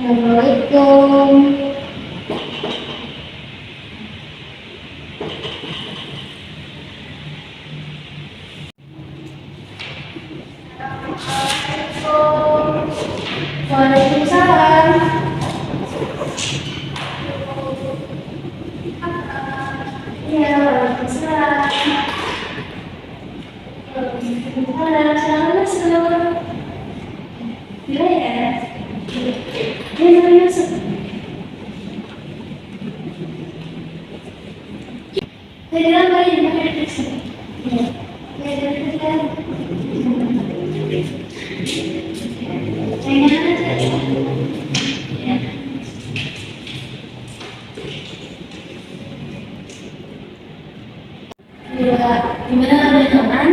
Assalamualaikum. Waalaikumsalam. Iya, waalaikumsalam. Waalaikumsalam. Salam masuk. Gila ya? Iya, salam masuk. Dari lama ini pakai tisu. Iya. Dari kan. Jangan aja. Ya. Ya, gimana ada nyaman?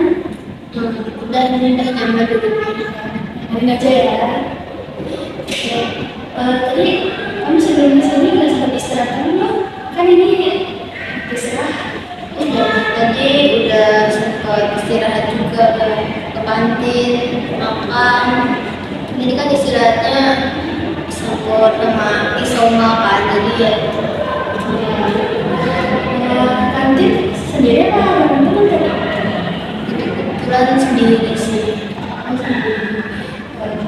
Dan minta nyaman dulu. Mari aja ya. Tadi kamu sebelum sini nggak sempat istirahat belum? Kan ini istirahat. Tadi udah sempat istirahat juga ke kantin, makan. Ini kan istirahatnya sahur sama isoma kan, jadi ya. Kantin sendiri apa teman-teman tadi? Kebetulan sendiri sih.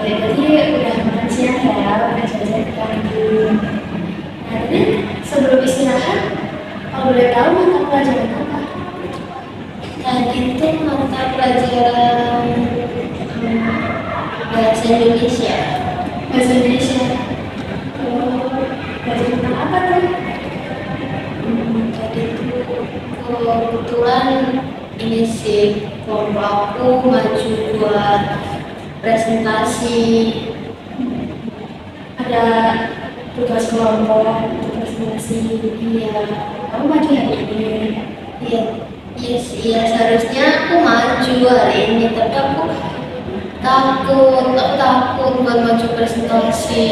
Tadi udah makan siang ya, udah selesai ke kantin. Nah, tadi sebelum istirahat, kalau boleh tahu mata pelajaran apa? Tadi itu mata pelajaran bahasa Indonesia. Bahasa Indonesia. Oh, belajar tentang apa tuh? Tadi itu kebetulan ini sih kelompok aku maju buat presentasi. Ada tugas kelompok, presentasi. Iya, kamu maju hari ini. Iya, iya seharusnya aku maju hari ini, tapi aku takut buat maju presentasi.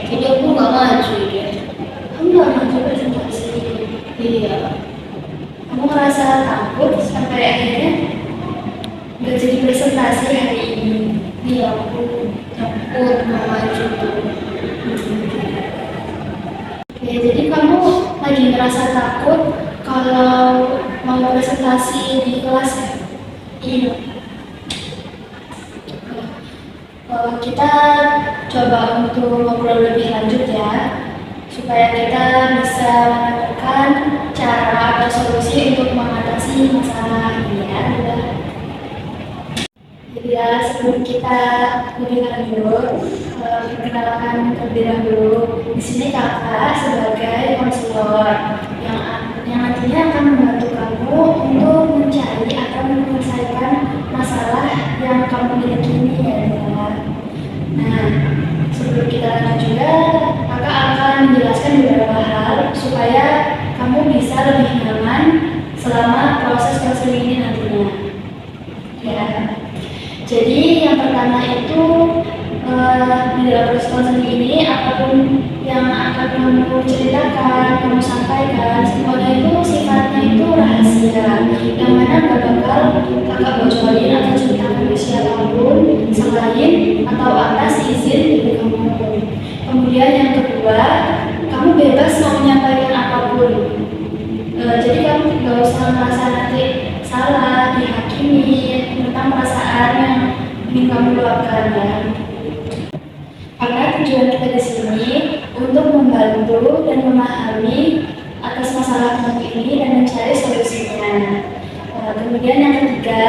Jadi aku nggak maju deh. Kamu nggak maju presentasi? Iya. Kamu ngerasa takut sampai akhirnya nggak jadi presentasi hari ini? Iya, aku takut mau maju tuh. Ya, jadi kamu lagi ngerasa takut kalau mau presentasi di kelas ya? Iya. Kita coba untuk ngobrol lebih lanjut ya, supaya kita bisa menemukan cara atau solusi untuk mengatasi masalah ini ya. Ya, sebelum kita lebih lanjut, perkenalkan terlebih dahulu. Di sini kakak sebagai konselor yang nantinya akan membantu kamu untuk mencari atau menyelesaikan masalah yang kamu miliki ini ya. Nah, sebelum kita lanjut juga, kakak akan menjelaskan beberapa hal supaya kamu bisa lebih nyaman selama proses konseling ini nantinya. Ya. Jadi yang pertama itu di dalam proses konseling ini apapun yang akan kamu ceritakan, kamu sampaikan, semuanya itu sifatnya itu rahasia, yang mana gak bakal kakak bocorin atau ceritakan ke siapapun selain atau atas izin dari kamu. Kemudian yang kedua, kamu bebas mau menyampaikan apapun. Jadi kamu gak usah merasa nanti salah, dihakimi tentang perasaan yang ingin kamu luapkan ya. Karena tujuan kita di sini untuk membantu dan memahami atas masalah kamu ini dan mencari solusinya. Kemudian yang ketiga,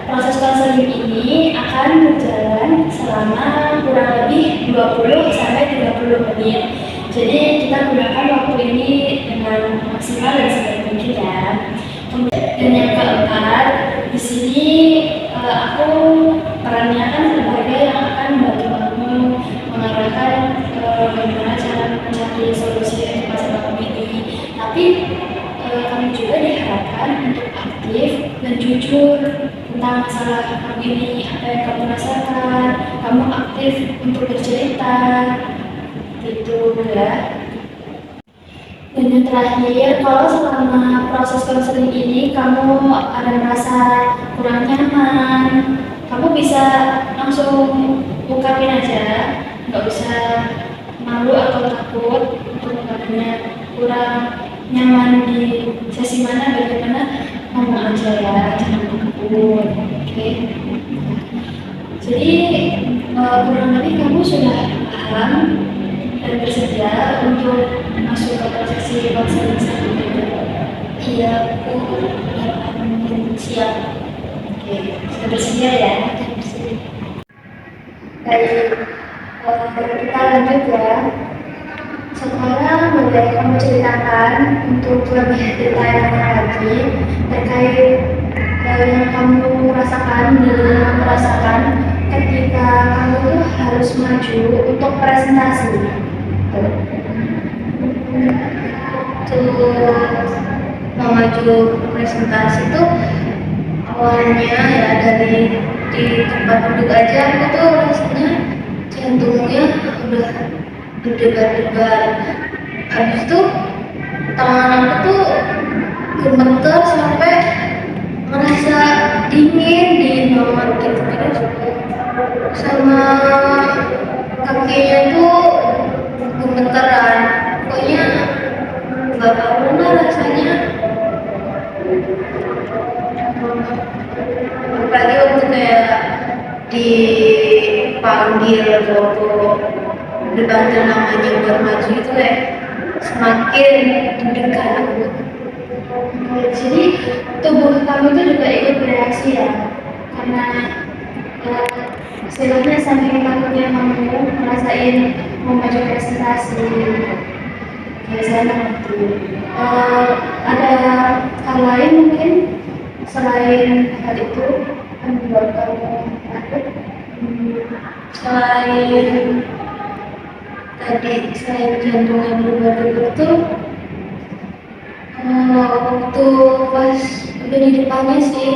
proses konseling ini akan berjalan selama kurang lebih 20 sampai 30 menit. Jadi kita gunakan waktu ini dengan maksimal dan sebaik mungkin ya. Dan yang keempat, di sini aku perannya kan sebagai yang akan membantu kamu mengarahkan bagaimana cara mencari solusi untuk masalah kamu ini. Tapi kamu juga diharapkan untuk aktif dan jujur tentang masalah kamu ini, apa yang kamu rasakan. Kamu aktif untuk bercerita, gitu ya. Dan yang terakhir, kalau selama proses konseling ini kamu ada merasa kurang nyaman, kamu bisa langsung ungkapin aja, nggak usah malu atau takut untuk mengatakannya, kurang nyaman di sesi mana, bagaimana ngomong aja ya, jangan takut. Oke. Jadi kurang lebih kamu sudah paham dan bersedia untuk masuk ke prosesi konseling selanjutnya. Iya, aku siap. Oke, sudah bersedia ya? Baik, kita lanjut ya. Sekarang boleh kamu ceritakan untuk lebih detailnya lagi terkait yang kamu rasakan ketika kamu tuh harus maju untuk presentasi. Untuk maju presentasi tuh awalnya ya dari di tempat duduk aja aku tuh rasanya jantungnya udah berdebar-debar. Habis itu tangan aku tuh gemeter sampai merasa dingin banget gitu, terus sama kakinya tuh gemeteran, pokoknya nggak karuan lah rasanya. Apalagi waktu kayak dipanggil waktu dipanggil namanya buat maju itu kayak semakin deg-degan aku. Jadi tubuh kamu itu juga ikut bereaksi ya, karena istilahnya saking takutnya kamu ngerasain mau maju presentasi. Saya mengerti. Ada hal lain mungkin selain hal itu yang membuat kamu takut? Selain jantungnya berdebar-debar tuh waktu pas udah di depannya sih,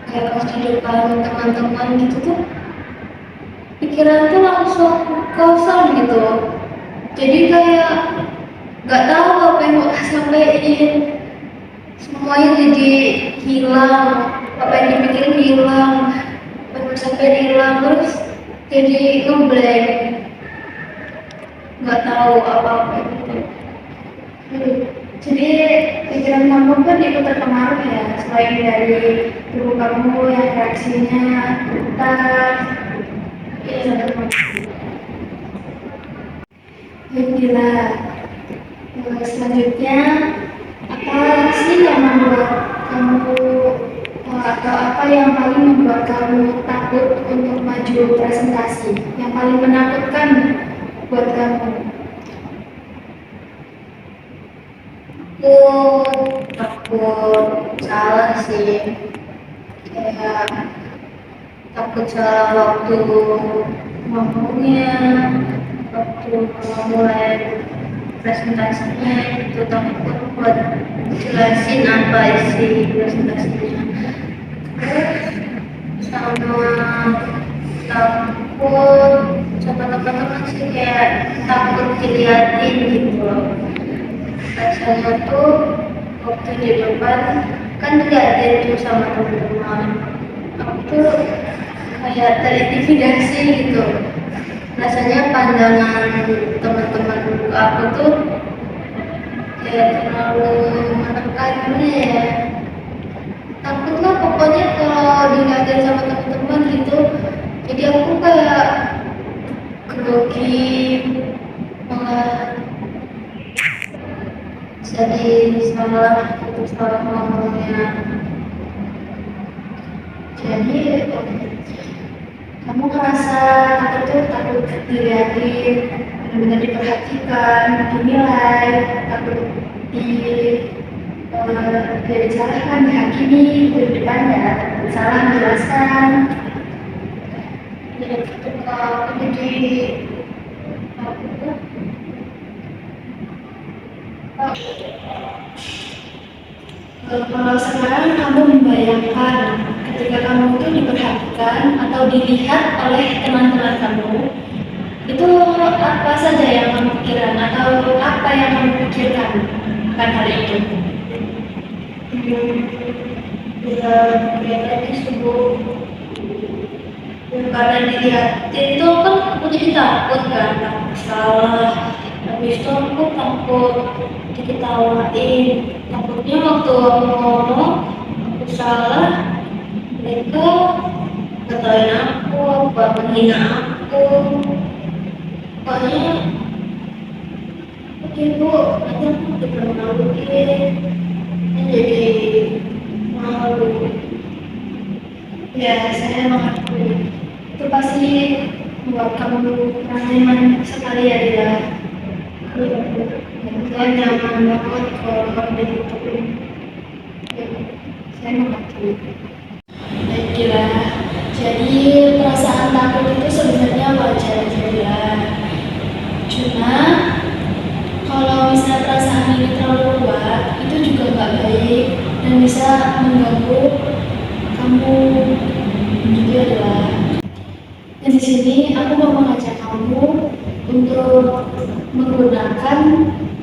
kayak pas di depan teman-teman gitu tuh pikiran tuh langsung kosong gitu, jadi kayak nggak tahu apa yang mau sampaikan, semuanya jadi hilang, apa yang dipikirin hilang, apa yang mau sampaikan hilang, terus jadi ngeblank, nggak tahu apa-apa gitu. Jadi pikiran kamu kan ikut terpengaruh ya, selain dari tubuh kamu yang reaksinya gemetar, Baiklah, selanjutnya apa sih yang membuat kamu atau apa yang paling membuat kamu takut untuk maju presentasi? Yang paling menakutkan buat kamu? Aku takut salah sih, kayak takut salah waktu ngomongnya, waktu mulai presentasinya itu takut buat jelasin apa isi presentasinya, sama takut sama teman-teman sih, kayak takut diliatin gitu loh. Rasanya tuh waktu di depan kan diliatin tuh sama teman-teman, aku tuh kayak terintimidasi gitu. Rasanya pandangan teman-teman aku tuh kayak terlalu menekan ya. Takut lah pokoknya kalau dilihatin sama teman-teman gitu. Jadi aku kayak grogi, malah jadi salah ngomongnya. Jadi kamu ngerasa takut dilihatin, benar-benar diperhatikan, dinilai, takut disalahkan, dihakimi di depannya, salah menjelaskan. Jadi ketika aku jadi Kalau sekarang kamu membayangkan ketika kamu itu diperhatikan atau dilihat oleh teman-teman kamu, itu apa saja yang kamu pikirkan atau apa yang kamu pikirkan akan hal itu? kelihatannya sibuk, karena dilihat itu kan aku jadi takut kan, salah. Habis itu aku takut diketawain, takutnya waktu aku ngomong aku salah, mereka ngatain aku, apa menghina aku. Pokoknya oke bu, nanti aku dipermaluin, jadi malu. Ya, saya mengakui itu pasti membuat kamu merasa nyaman sekali ya dia. Saya nyaman banget kalau kamu ditutupin. Ya, saya mengakui. Baiklah, jadi perasaan takut itu sebenarnya wajar saja. Cuma kalau misalnya perasaan ini terlalu kuat, itu juga nggak baik dan bisa mengganggu kamu. Gitu adalah. Dan di sini aku mau mengajak kamu untuk menggunakan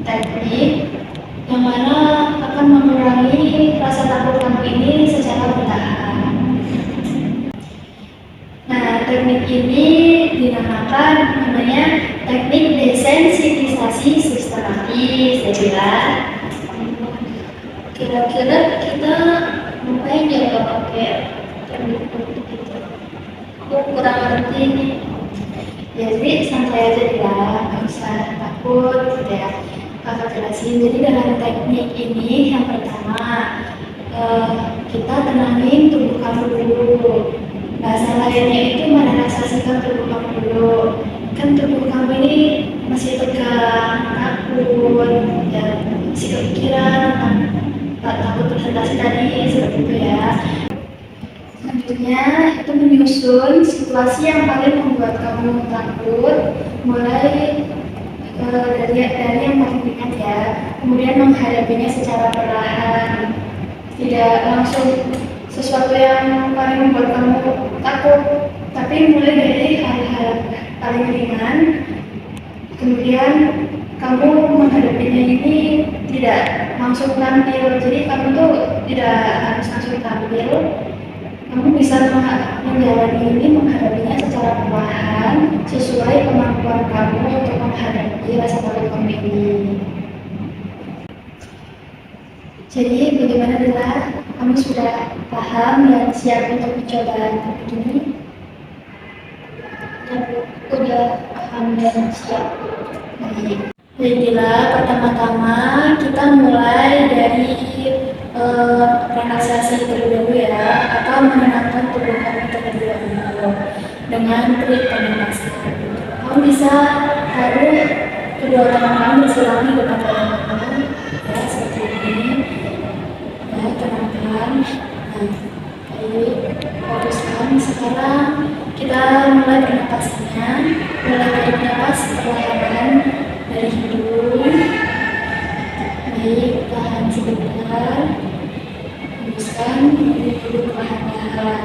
teknik yang mana akan mengurangi rasa takut kamu ini secara bertahap. Nah, teknik ini dinamakan namanya teknik desensitisasi sistematis. Kira-kira kita ngapain ya kalau pakai teknik itu? Aku kurang ngerti nih. Jadi santai aja ya, nggak usah takut gitu ya. Kakak jelasin. Jadi dengan teknik ini yang pertama kita tenangin tubuh kamu dulu. Bahasa lainnya itu merelaksasikan tubuh kamu dulu. Kan tubuh kamu ini masih tegang, takut, ya masih kepikiran, takut presentasi tadi seperti itu ya. Selanjutnya itu menyusun situasi yang paling membuat kamu takut, mulai dari yang paling ringan ya, kemudian menghadapinya secara perlahan, tidak langsung sesuatu yang paling membuat kamu takut, tapi mulai dari hal-hal paling ringan, kemudian kamu menghadapinya ini tidak langsung tampil, jadi kamu tuh tidak harus langsung tampil. Kamu bisa menjalani ini, menghadapinya secara perlahan sesuai kemampuan kamu untuk menghadapi rasa takut kamu ini. Jadi bagaimana bila kamu sudah paham dan siap untuk mencoba teknik ini? Udah paham dan siap. Baik. Baiklah, pertama-tama kita mulai dari relaksasi terlebih dahulu ya, atau menenangkan tubuh kamu terlebih dahulu dengan trik pernapasan. Kamu bisa taruh kedua tangan kamu berselang di depan dada kamu, ya seperti ini. Ya, tenangkan. Nah, baik, fokuskan. Sekarang kita mulai pernapasannya. Mulai dari napas perlahan dari hidung. Baik, tahan sebentar. Hembuskan dari hidung perlahan-lahan.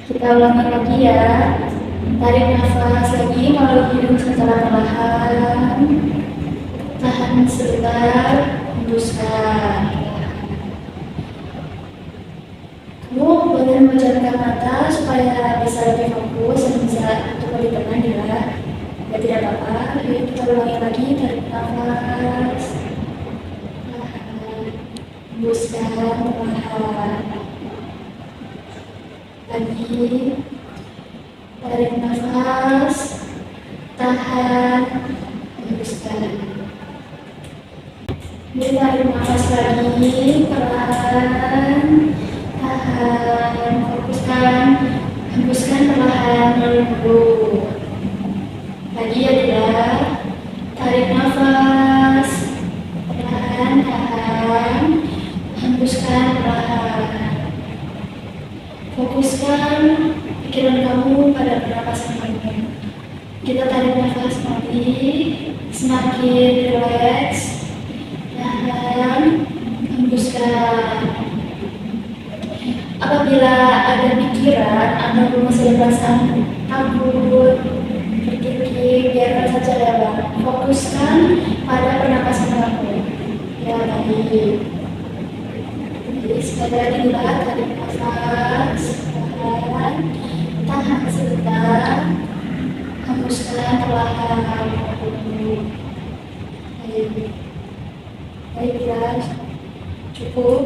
Kita ulangi lagi ya. Tarik nafas lagi melalui hidung secara perlahan. Tahan sebentar. Hembuskan. Kamu boleh memejamkan mata supaya bisa lebih fokus dan bisa untuk lebih tenang ya. Ya tidak apa-apa. Yuk kita ulangi lagi. Tarik nafas. Hembuskan perlahan. Lagi. Tarik nafas. Tahan. Hembuskan. Tarik nafas lagi perlahan. Tahan. Fokuskan. Hembuskan perlahan melalui hidung. Lagi ya tidak. Tarik nafas perlahan. Tahan. Hembuskan perlahan. Fokuskan pikiran kamu pada pernapasan ini. Kita tarik nafas lagi, semakin rileks. Tahan. Hembuskan. Apabila ada pikiran atau masih perasaan takut, berpikir, biarkan saja lewat. Fokuskan pada pernapasan kamu. Ya, baik. Jadi sekali lagi dilihat, tarik nafas, tahan sebentar, hembuskan perlahan. Baik, baiklah, cukup.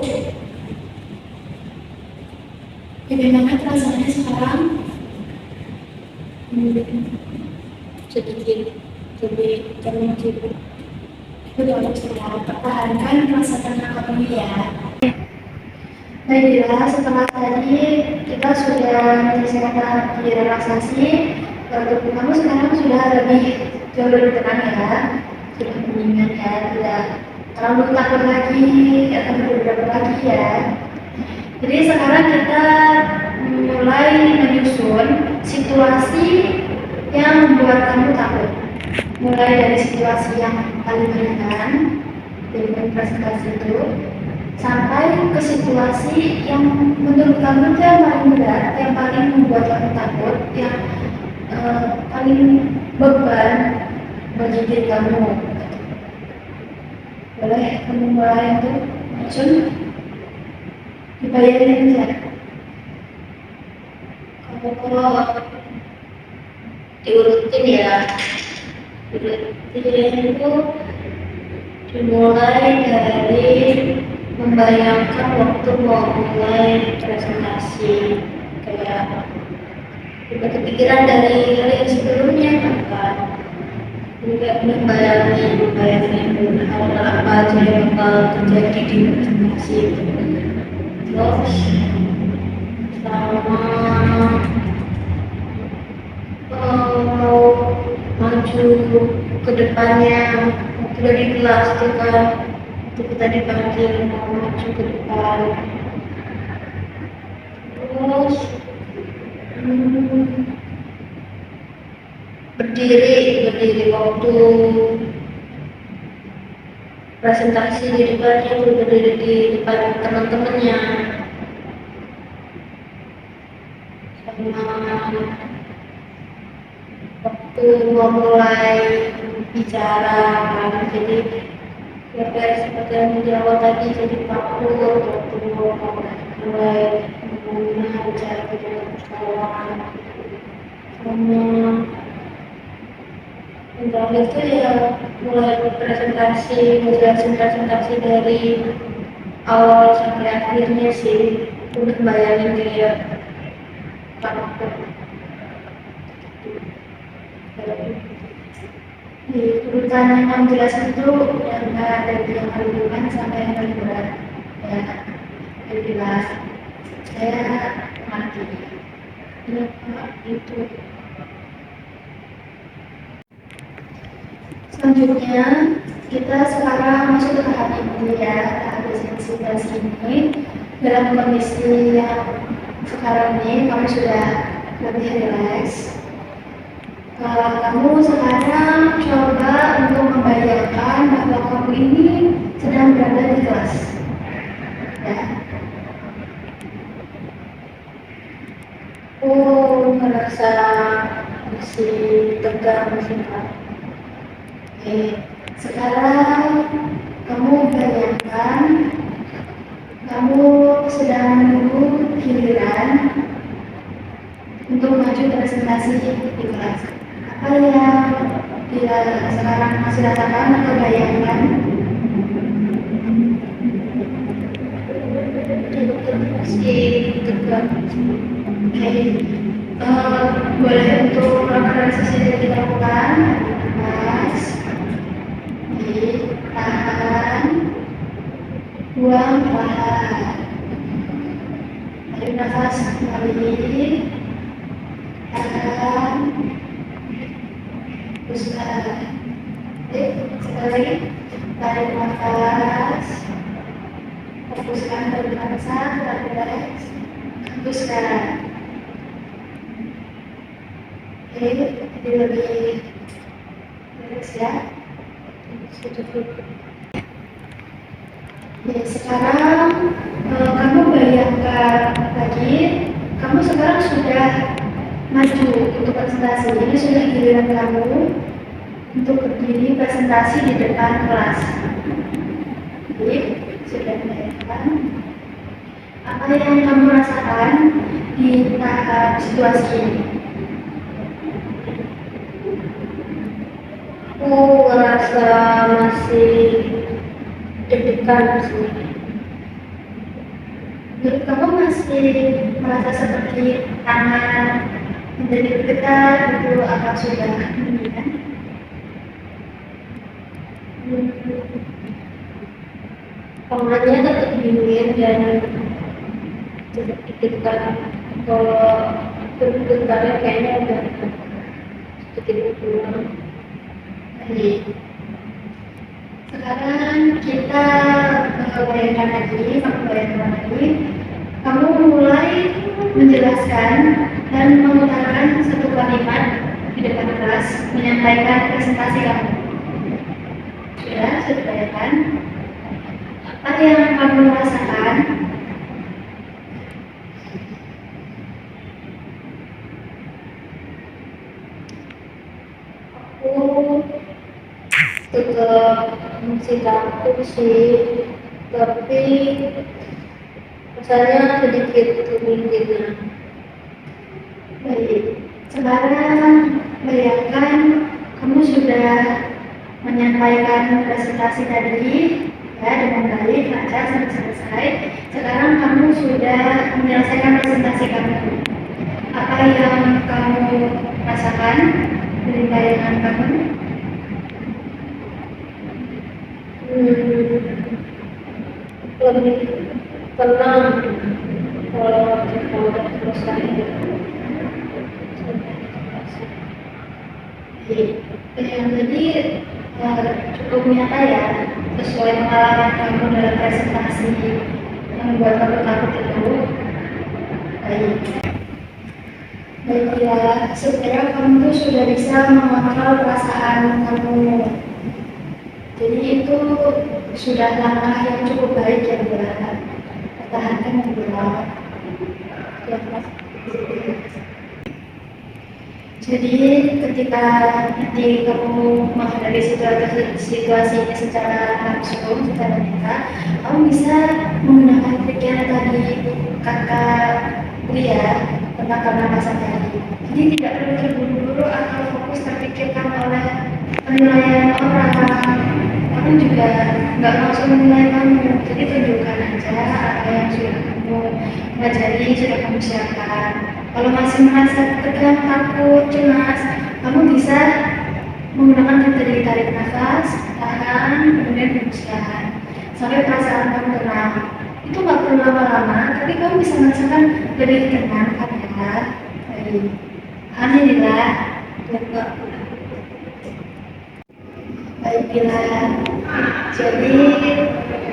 Bagaimana perasaannya sekarang? Sedikit lebih termotivasi. Itu untuk sekarang. Pertahankan rasa tenang kamu ya. Baiklah, setelah tadi kita sudah menyelesaikan tahap relaksasi, tubuh kamu sekarang sudah jauh lebih tenang ya, sudah mendingan ya, tidak terlalu takut lagi atau berbeda lagi ya. Jadi sekarang kita mulai menyusun situasi yang membuat kamu takut. Mulai dari situasi yang paling ringan dari presentasi itu, sampai ke situasi yang menurut kamu itu yang paling berat, yang paling membuat kamu takut, yang paling beban bagi diri kamu. Boleh kamu mulai untuk langsung dibayangin aja. Kalau diurutin ya, diurutin itu dimulai dari membayangkan waktu mau mulai presentasi, kayak udah kepikiran dari hari yang sebelumnya kan, juga membayangin hal apa aja yang bakal terjadi di presentasi itu. Terus sama mau maju ke depannya, waktu dari kelas itu kan, itu kita dipanggil mau maju ke depan. Terus berdiri waktu presentasi di depannya, berdiri di depan teman-temannya, sama waktu mau mulai bicara kan, jadi ya kayak seperti yang dijawab tadi, jadi takut waktu mau mulai bicara ke persoalan. Sama yang terakhir itu ya mulai menjelasin presentasi dari awal sampai akhirnya sih, untuk bayangin kayak karakter. Di urutan yang kamu jelaskan itu yang dari yang paling ringan sampai yang paling berat ya, yang jelas saya mati itu. Selanjutnya kita sekarang masuk ke tahap ini ya, tahap presentasi ini. Dalam kondisi yang sekarang ini kamu sudah lebih rileks. Kamu sekarang coba untuk membayangkan bahwa kamu ini sedang berada di kelas ya. Merasa masih tegang, masih takut. Oke, sekarang kamu bayangkan kamu sedang menunggu giliran untuk maju presentasi di kelas. Apa yang sekarang masih rasakan atau bayangkan? Masih tegang. Oke, boleh untuk relaksasi yang dilakukan. Mas, tahan, buang perlahan. Tarik nafas kembali, tahan, hembuskan. Oke, sekali lagi, tarik nafas, fokuskan pada pernafasan, rileks, hembuskan. Oke, jadi lebih rileks ya. Ya, sekarang kamu bayangkan lagi, kamu sekarang sudah maju untuk presentasi. Ini sudah giliran kamu untuk berdiri presentasi di depan kelas. Jadi, sudah bayangkan apa yang kamu rasakan di tahap situasi ini. Aku ngerasa masih deg-degan sih. Menurut kamu masih merasa seperti tangan menjadi bergetar gitu atau sudah mendingan? Tangannya tetap dingin dan tetap deg-degan. Kalau bergetarnya kayaknya udah sedikit kurang. Baik. Sekarang kita bayangkan lagi, kamu mulai menjelaskan dan mengutarakan satu kalimat di depan kelas, menyampaikan presentasi kamu. Sudah bayangkan? Apa yang kamu rasakan? Aku tetap masih takut sih, tapi rasanya sedikit kemungkinan. Baik, sekarang bayangkan kamu sudah menyampaikan presentasi tadi ya dengan baik, lancar sampai selesai. Sekarang kamu sudah menyelesaikan presentasi kamu. Apa yang kamu rasakan dari bayangan kamu? Lebih tenang kalau kita udah selesai. Yang tadi cukup nyata ya, sesuai pengalaman kamu dalam presentasi yang membuat kamu takut itu. Baik. Baiklah, supaya kamu tuh sudah bisa mengontrol perasaan kamu. Jadi itu sudah langkah yang cukup baik ya buat pertahankan ya buat. Jadi ketika nanti kamu menghadapi situasinya secara langsung, secara nyata, kamu bisa menggunakan trik yang tadi kakak Ria tentang karena masa tadi. Jadi tidak perlu terburu-buru atau fokus terpikirkan oleh penilaian orang. Kamu juga nggak langsung menilai kamu. Jadi tunjukkan aja apa yang sudah kamu pelajari, sudah kamu siapkan. Kalau masih merasa tegang, takut, cemas, kamu bisa menggunakan metode tarik nafas, tahan, kemudian hembuskan sampai perasaan kamu tenang. Itu nggak perlu lama-lama, tapi kamu bisa merasakan lebih tenang kan ya. Baik. Alhamdulillah. Baiklah. Jadi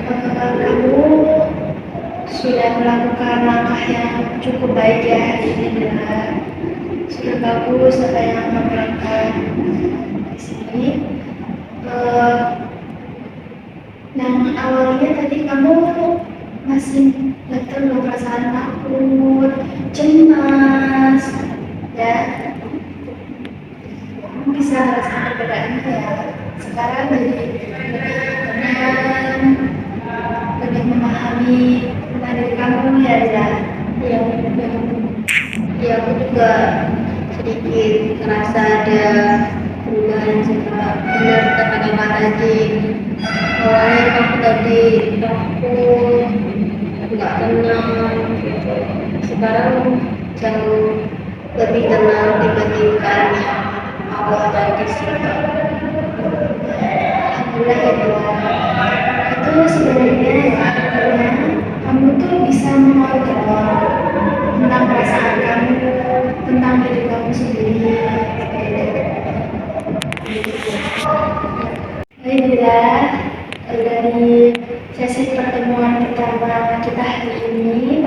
kamu sudah melakukan langkah yang cukup baik ya hari ini adalah sudah bagus apa yang kamu lakukan di sini. Yang awalnya tadi kamu masih dalam perasaan takut, cemas, ya. Kamu bisa merasakan perbedaannya ya. Sekarang jadi lebih tenang, lebih memahami dari kamu ya, Ya, aku juga sedikit ngerasa ada perubahan sikap. Benar kata kakak tadi, awalnya aku tadi takut, nggak tenang. Sekarang jauh lebih tenang dibandingkan yang awal tadi sih. Alhamdulillah ya Bella. Itu sebenarnya ya, artinya kamu tuh bisa mengontrol tentang perasaan kamu, tentang diri kamu sendiri. Baiklah, dari sesi pertemuan pertama kita hari ini,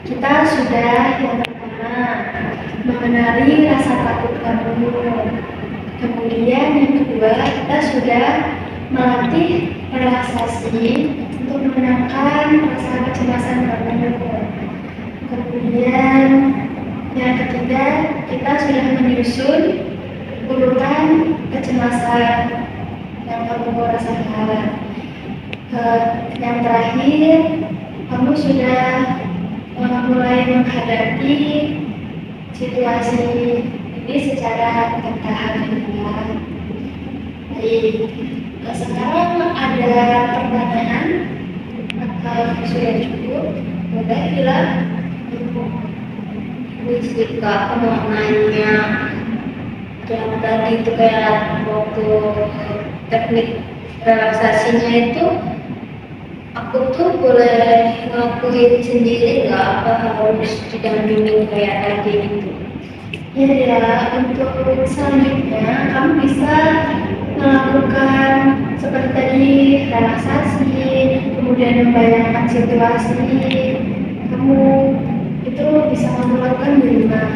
kita sudah yang pertama mengenali rasa takut kamu. Kemudian yang kedua, kita sudah melatih relaksasi untuk menenangkan rasa kecemasan kamu. Kemudian yang ketiga, kita sudah menyusun urutan kecemasan yang kamu rasakan. Yang terakhir, kamu sudah mulai menghadapi situasi mandiri secara bertahap ya. Baik, sekarang ada pertanyaan atau sudah cukup? Boleh bilang. Musik Kak, aku mau nanya yang tadi itu kayak waktu teknik relaksasinya itu aku tuh boleh ngelakuin sendiri nggak apa harus didampingin kayak tadi gitu? Ya, untuk selanjutnya kamu bisa melakukan seperti tadi relaksasi, kemudian membayangkan situasi, kamu itu bisa kamu lakukan di rumah.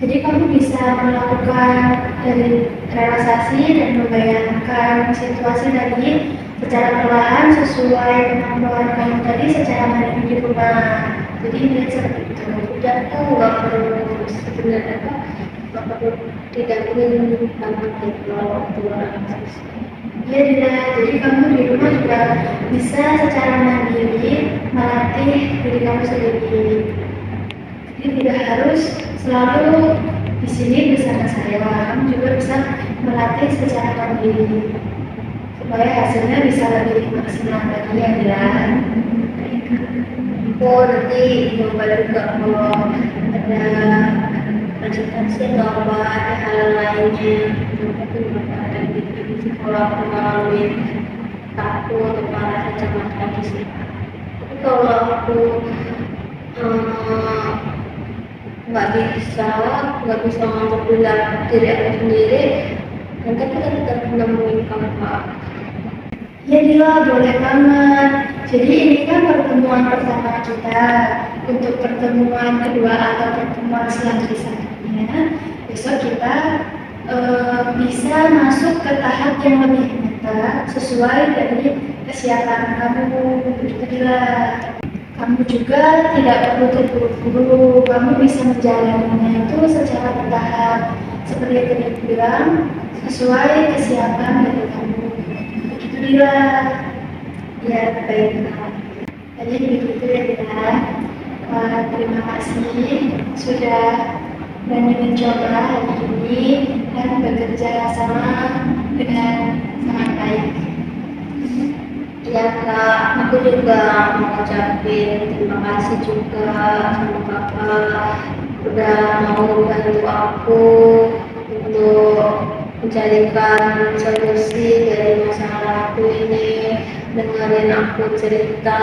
Jadi kamu bisa melakukan dari relaksasi dan membayangkan situasi tadi secara perlahan sesuai kemampuan kamu tadi secara mandiri di rumah. Jadi ini seperti itu. Dan aku nggak perlu sebenarnya nggak perlu didampingin banget gitu waktu relaksasi. Ya, tidak. Jadi kamu di rumah juga bisa secara mandiri melatih diri kamu sendiri. Jadi tidak harus selalu di sini bersama saya. Kamu juga bisa melatih secara mandiri supaya hasilnya bisa lebih maksimal lagi ya, Dilan. Aku nanti coba juga kalau ada presentasi atau apa ada hal lainnya mungkin bakal ada gitu kalau aku ngalamin takut atau rasa cemas lagi sih. Tapi kalau aku nggak bisa untuk bilang diri aku sendiri, nanti kita tetap nemuin kakak. Ya Dila, boleh banget. Jadi ini kan pertemuan pertama kita. Untuk pertemuan kedua atau pertemuan selanjutnya, besok kita bisa masuk ke tahap yang lebih nyata sesuai dari kesiapan kamu. Begitu Dila. Kamu juga tidak perlu terburu-buru. Kamu bisa menjalaninya itu secara bertahap. Seperti yang tadi aku bilang, sesuai kesiapan dari kamu. Bila ya baiklah, jadi begitu ya Bila. Terima kasih sudah berani mencoba hari ini dan bekerja sama dengan sangat baik. Ya Kak, aku juga mau ucapin terima kasih juga sama kakak udah mau bantu aku untuk mencarikan solusi dari masalah aku ini, dengerin aku cerita,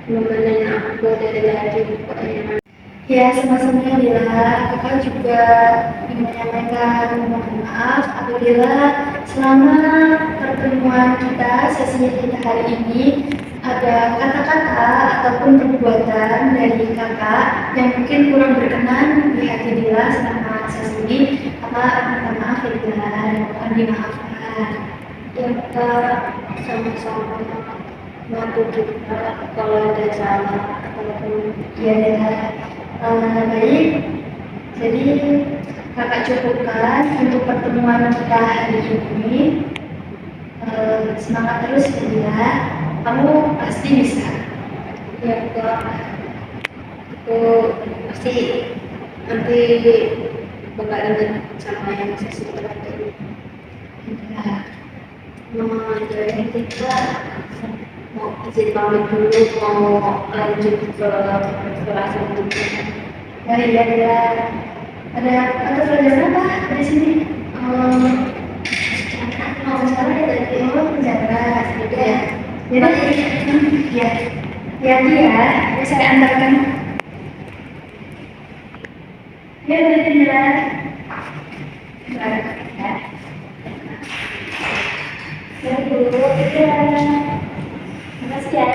nemenin aku dari tadi pokoknya. Ya, sama-sama ya Bila. Kakak juga ingin menyampaikan mohon maaf apabila selama pertemuan kita, sesi kita hari ini, ada kata-kata ataupun perbuatan dari kakak yang mungkin kurang berkenan di hati Bila selama sesi ini. Kakak minta maaf ya Bila, mohon dimaafkan. Ya Kak, sama-sama maafin kita kalau ada salah. Ya, baik. Jadi kakak cukupkan untuk pertemuan kita hari ini. Semangat terus ya, kamu pasti bisa. Ya Kak, aku pasti nanti bakal ingat sama yang sesi terakhir. Ya, Jadi kita mau izin pamit dulu, mau lanjut ke kelas berikutnya. ya. Ada pelajaran apa di sini? Sekarang ada penjara. Ya. Jadi ya, ya, saya antarkan. Ya, berarti jelas. Baik, ya. Ya, Bu. Ya. Terima kasih ya.